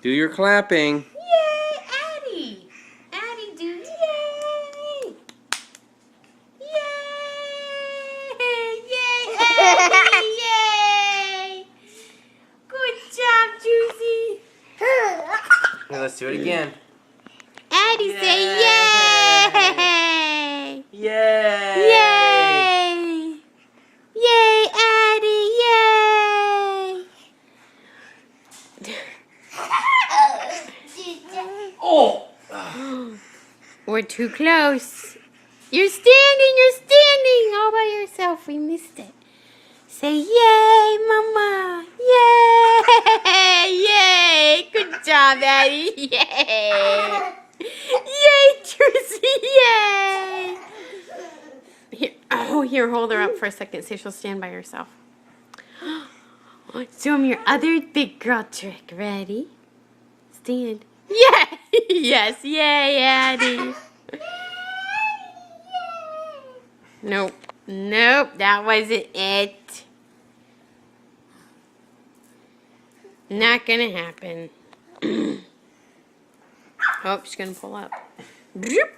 Do your clapping. Yay, Addie! Addie, do yay! Yay! Yay, Addie! Yay! Good job, Juicy. Now let's do it again. Addie, say yay! Yay! Yay! Yay, Addie! Yay! Oh! We're too close. You're standing all by yourself. We missed it. Say yay, Mama. Yay! Yay! Good job, Addie. Yay! Yay, Juicy. Yay! Here, hold her up for a second so she'll stand by herself. Show him your other big girl trick. Ready? Stand. Yeah! Yes, yay, Addie. Nope, that wasn't it. Not gonna happen. Oh, she's gonna pull up.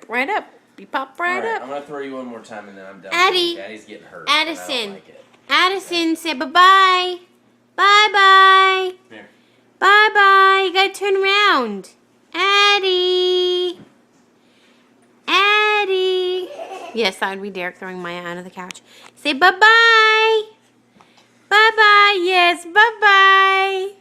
Right up. You pop right up. I'm gonna throw you one more time and then I'm done. Addie. Daddy's getting hurt. Addison. I don't like it. Addison, say bye-bye. Bye-bye. Here. Bye-bye. You gotta turn around. Addie. Addie. Yes, that would be Derek throwing Maya out of the couch. Say bye-bye. Bye-bye. Yes, bye-bye.